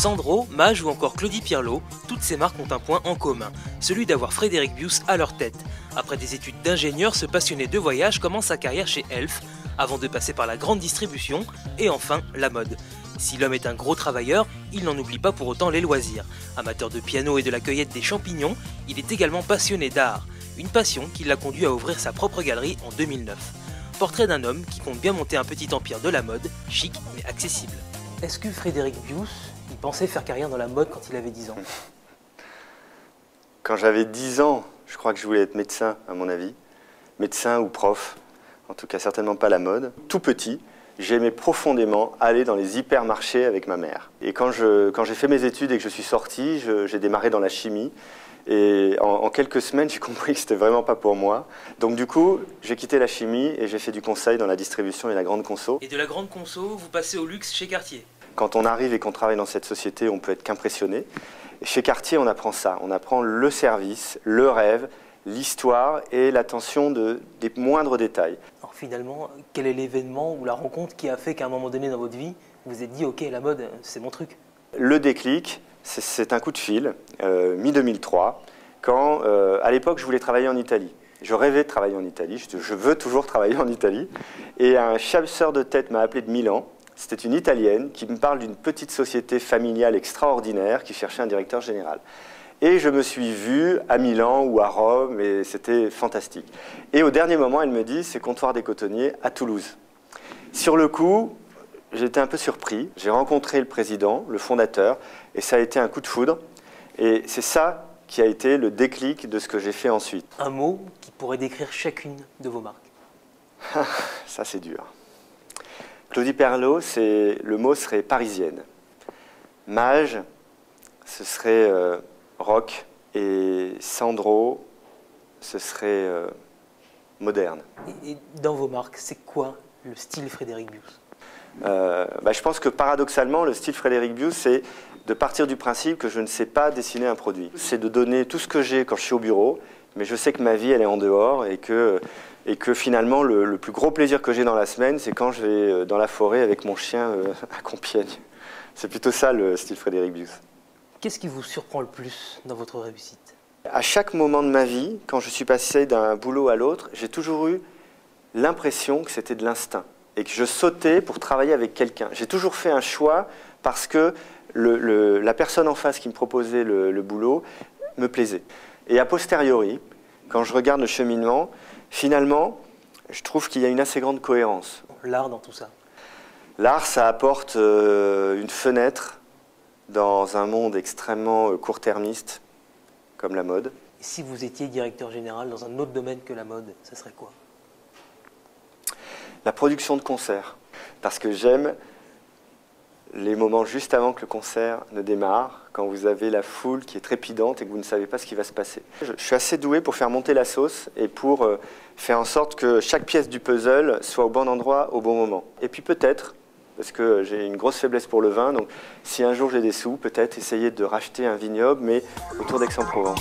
Sandro, Mage ou encore Claudie Pierlot, toutes ces marques ont un point en commun, celui d'avoir Frédéric Bius à leur tête. Après des études d'ingénieur, ce passionné de voyage commence sa carrière chez Elf, avant de passer par la grande distribution et enfin la mode. Si l'homme est un gros travailleur, il n'en oublie pas pour autant les loisirs. Amateur de piano et de la cueillette des champignons, il est également passionné d'art, une passion qui l'a conduit à ouvrir sa propre galerie en 2009. Portrait d'un homme qui compte bien monter un petit empire de la mode, chic mais accessible. Est-ce que Frédéric Bius, il pensait faire carrière dans la mode quand il avait 10 ans? Quand j'avais 10 ans, je crois que je voulais être médecin, à mon avis. Médecin ou prof, en tout cas certainement pas la mode. Tout petit, j'aimais profondément aller dans les hypermarchés avec ma mère. Et quand j'ai fait mes études et que je suis sorti, j'ai démarré dans la chimie. Et en quelques semaines, j'ai compris que c'était vraiment pas pour moi. Donc du coup, j'ai quitté la chimie et j'ai fait du conseil dans la distribution et la grande conso. Et de la grande conso, vous passez au luxe chez Cartier. Quand on arrive et qu'on travaille dans cette société, on peut être qu'impressionné. Chez Cartier, on apprend ça. On apprend le service, le rêve, l'histoire et l'attention des moindres détails. Alors finalement, quel est l'événement ou la rencontre qui a fait qu'à un moment donné dans votre vie, vous vous êtes dit « Ok, la mode, c'est mon truc ». Le déclic, c'est un coup de fil, mi-2003, quand à l'époque je voulais travailler en Italie. Je rêvais de travailler en Italie, je veux toujours travailler en Italie. Et un chasseur de tête m'a appelé de Milan. C'était une Italienne qui me parle d'une petite société familiale extraordinaire qui cherchait un directeur général. Et je me suis vu à Milan ou à Rome et c'était fantastique. Et au dernier moment, elle me dit, c'est Comptoir des Cotonniers à Toulouse. Sur le coup, j'étais un peu surpris. J'ai rencontré le président, le fondateur, et ça a été un coup de foudre. Et c'est ça qui a été le déclic de ce que j'ai fait ensuite. Un mot qui pourrait décrire chacune de vos marques. Ça, c'est dur. Claudie Pierlot, le mot serait parisienne. Mage, ce serait rock. Et Sandro, ce serait moderne. Et dans vos marques, c'est quoi le style Frédéric Bius? Je pense que paradoxalement, le style Frédéric Bius, c'est de partir du principe que je ne sais pas dessiner un produit. C'est de donner tout ce que j'ai quand je suis au bureau, mais je sais que ma vie, elle est en dehors et que finalement, le plus gros plaisir que j'ai dans la semaine, c'est quand je vais dans la forêt avec mon chien à Compiègne. C'est plutôt ça le style Frédéric Bius. Qu'est-ce qui vous surprend le plus dans votre réussite? À chaque moment de ma vie, quand je suis passé d'un boulot à l'autre, j'ai toujours eu l'impression que c'était de l'instinct et que je sautais pour travailler avec quelqu'un. J'ai toujours fait un choix parce que la personne en face qui me proposait le boulot me plaisait. Et a posteriori, quand je regarde le cheminement, finalement, je trouve qu'il y a une assez grande cohérence. L'art dans tout ça? L'art, ça apporte une fenêtre dans un monde extrêmement court-termiste, comme la mode. Et si vous étiez directeur général dans un autre domaine que la mode, ça serait quoi? La production de concerts, parce que j'aime les moments juste avant que le concert ne démarre, quand vous avez la foule qui est trépidante et que vous ne savez pas ce qui va se passer. Je suis assez doué pour faire monter la sauce et pour faire en sorte que chaque pièce du puzzle soit au bon endroit, au bon moment. Et puis peut-être, parce que j'ai une grosse faiblesse pour le vin, donc si un jour j'ai des sous, peut-être essayer de racheter un vignoble, mais autour d'Aix-en-Provence.